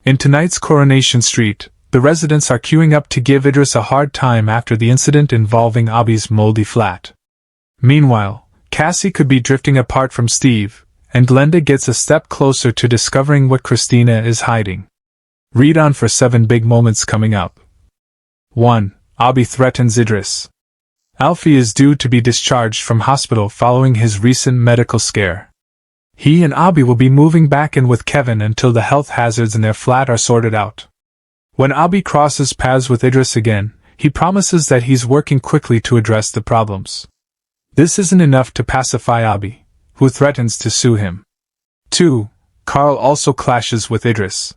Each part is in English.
In tonight's Coronation Street, the residents are queuing up to give Idris a hard time after the incident involving Abby's moldy flat. Meanwhile, Cassie could be drifting apart from Steve, and Glenda gets a step closer to discovering what Christina is hiding. Read on for 7 big moments coming up. 1. Abby threatens Idris. Alfie is due to be discharged from hospital following his recent medical scare. He and Abby will be moving back in with Kevin until the health hazards in their flat are sorted out. When Abby crosses paths with Idris again, he promises that he's working quickly to address the problems. This isn't enough to pacify Abby, who threatens to sue him. 2. Carl also clashes with Idris.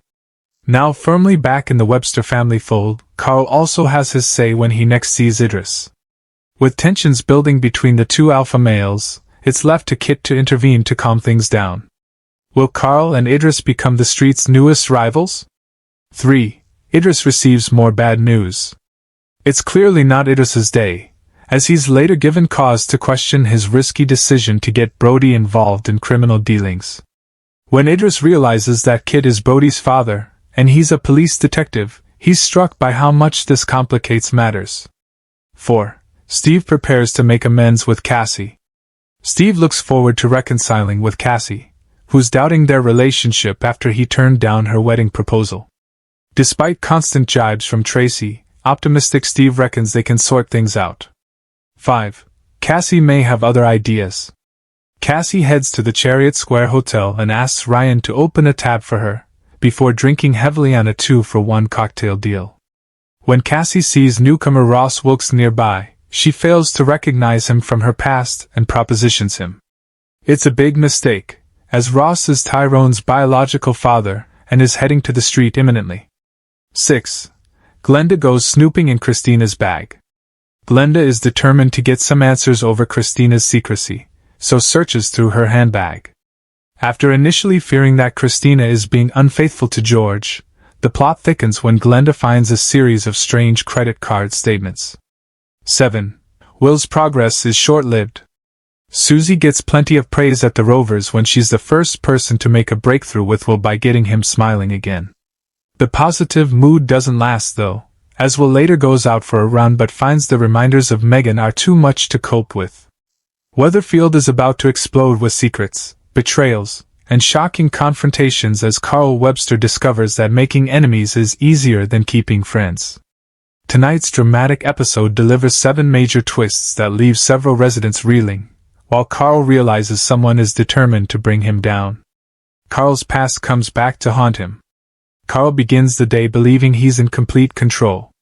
Now firmly back in the Webster family fold, Carl also has his say when he next sees Idris. With tensions building between the two alpha males, it's left to Kit to intervene to calm things down. Will Carl and Idris become the street's newest rivals? 3. Idris receives more bad news. It's clearly not Idris's day, as he's later given cause to question his risky decision to get Brody involved in criminal dealings. When Idris realizes that Kit is Brody's father, and he's a police detective, he's struck by how much this complicates matters. 4. Steve prepares to make amends with Cassie. Steve looks forward to reconciling with Cassie, who's doubting their relationship after he turned down her wedding proposal. Despite constant jibes from Tracy, optimistic Steve reckons they can sort things out. 5. Cassie may have other ideas. Cassie heads to the Chariot Square Hotel and asks Ryan to open a tab for her, before drinking heavily on a 2-for-1 cocktail deal. When Cassie sees newcomer Ross Wilkes nearby, she fails to recognize him from her past and propositions him. It's a big mistake, as Ross is Tyrone's biological father and is heading to the street imminently. 6. Glenda goes snooping in Christina's bag. Glenda is determined to get some answers over Christina's secrecy, so searches through her handbag. After initially fearing that Christina is being unfaithful to George, the plot thickens when Glenda finds a series of strange credit card statements. 7. Will's progress is short-lived. Susie gets plenty of praise at the Rovers when she's the first person to make a breakthrough with Will by getting him smiling again. The positive mood doesn't last though, as Will later goes out for a run but finds the reminders of Megan are too much to cope with. Weatherfield is about to explode with secrets, betrayals, and shocking confrontations as Carl Webster discovers that making enemies is easier than keeping friends. Tonight's dramatic episode delivers 7 major twists that leave several residents reeling, while Carl realizes someone is determined to bring him down. Carl's past comes back to haunt him. Carl begins the day believing he's in complete control.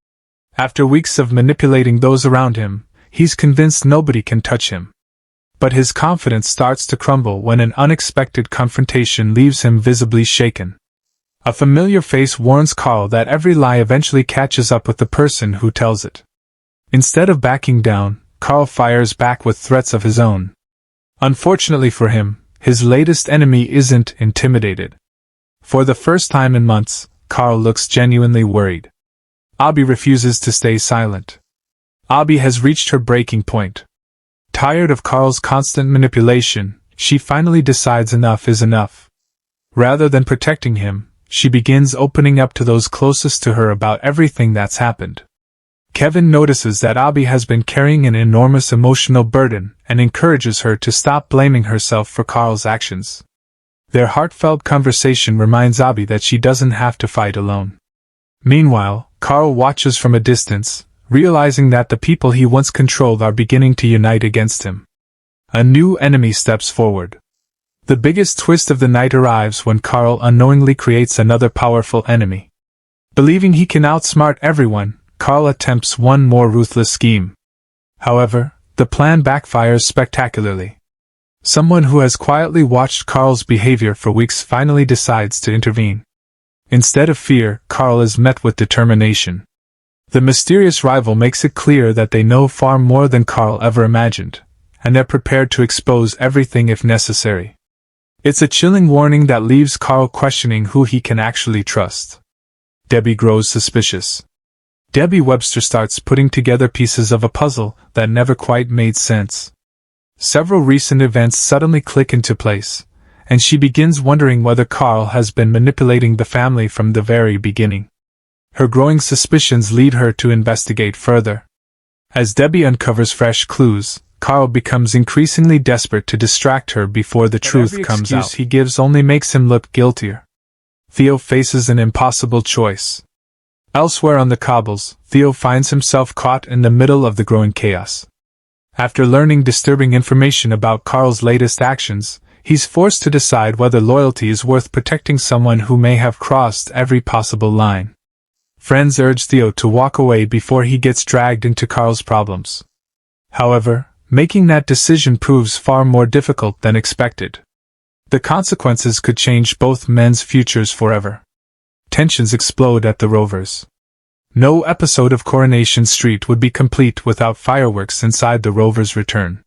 After weeks of manipulating those around him, he's convinced nobody can touch him. But his confidence starts to crumble when an unexpected confrontation leaves him visibly shaken. A familiar face warns Carl that every lie eventually catches up with the person who tells it. Instead of backing down, Carl fires back with threats of his own. Unfortunately for him, his latest enemy isn't intimidated. For the first time in months, Carl looks genuinely worried. Abby refuses to stay silent. Abby has reached her breaking point. Tired of Carl's constant manipulation, she finally decides enough is enough. Rather than protecting him, she begins opening up to those closest to her about everything that's happened. Kevin notices that Abby has been carrying an enormous emotional burden and encourages her to stop blaming herself for Carl's actions. Their heartfelt conversation reminds Abby that she doesn't have to fight alone. Meanwhile, Carl watches from a distance, realizing that the people he once controlled are beginning to unite against him. A new enemy steps forward. The biggest twist of the night arrives when Carl unknowingly creates another powerful enemy. Believing he can outsmart everyone, Carl attempts one more ruthless scheme. However, the plan backfires spectacularly. Someone who has quietly watched Carl's behavior for weeks finally decides to intervene. Instead of fear, Carl is met with determination. The mysterious rival makes it clear that they know far more than Carl ever imagined, and they're prepared to expose everything if necessary. It's a chilling warning that leaves Carl questioning who he can actually trust. Debbie grows suspicious. Debbie Webster starts putting together pieces of a puzzle that never quite made sense. Several recent events suddenly click into place, and she begins wondering whether Carl has been manipulating the family from the very beginning. Her growing suspicions lead her to investigate further. As Debbie uncovers fresh clues, Carl becomes increasingly desperate to distract her before the truth comes out. Every excuse he gives only makes him look guiltier. Theo faces an impossible choice. Elsewhere on the cobbles, Theo finds himself caught in the middle of the growing chaos. After learning disturbing information about Carl's latest actions, he's forced to decide whether loyalty is worth protecting someone who may have crossed every possible line. Friends urge Theo to walk away before he gets dragged into Carl's problems. However, making that decision proves far more difficult than expected. The consequences could change both men's futures forever. Tensions explode at the Rovers. No episode of Coronation Street would be complete without fireworks inside the Rovers' return.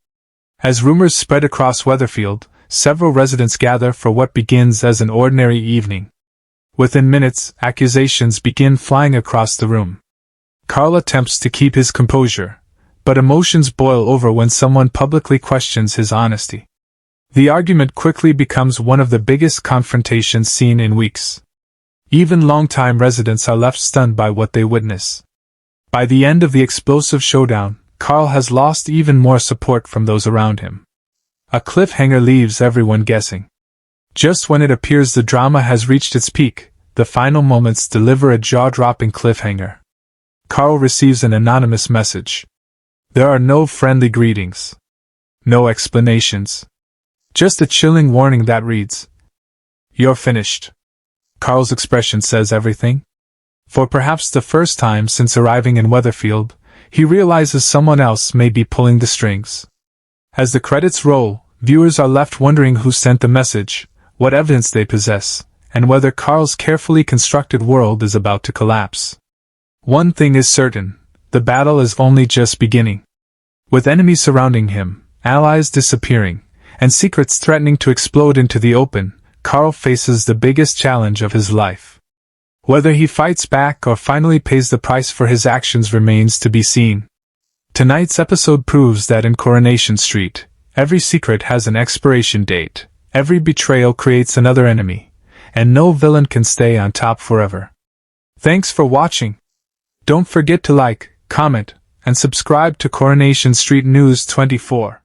As rumors spread across Weatherfield, several residents gather for what begins as an ordinary evening. Within minutes, accusations begin flying across the room. Carl attempts to keep his composure, but emotions boil over when someone publicly questions his honesty. The argument quickly becomes one of the biggest confrontations seen in weeks. Even longtime residents are left stunned by what they witness. By the end of the explosive showdown, Carl has lost even more support from those around him. A cliffhanger leaves everyone guessing. Just when it appears the drama has reached its peak, the final moments deliver a jaw-dropping cliffhanger. Carl receives an anonymous message. There are no friendly greetings. No explanations. Just a chilling warning that reads, "You're finished." Carl's expression says everything. For perhaps the first time since arriving in Weatherfield, he realizes someone else may be pulling the strings. As the credits roll, viewers are left wondering who sent the message, what evidence they possess, and whether Carl's carefully constructed world is about to collapse. One thing is certain, the battle is only just beginning. With enemies surrounding him, allies disappearing, and secrets threatening to explode into the open, Carl faces the biggest challenge of his life. Whether he fights back or finally pays the price for his actions remains to be seen. Tonight's episode proves that in Coronation Street, every secret has an expiration date, every betrayal creates another enemy, and no villain can stay on top forever. Thanks for watching. Don't forget to like, comment, and subscribe to Coronation Street News 24.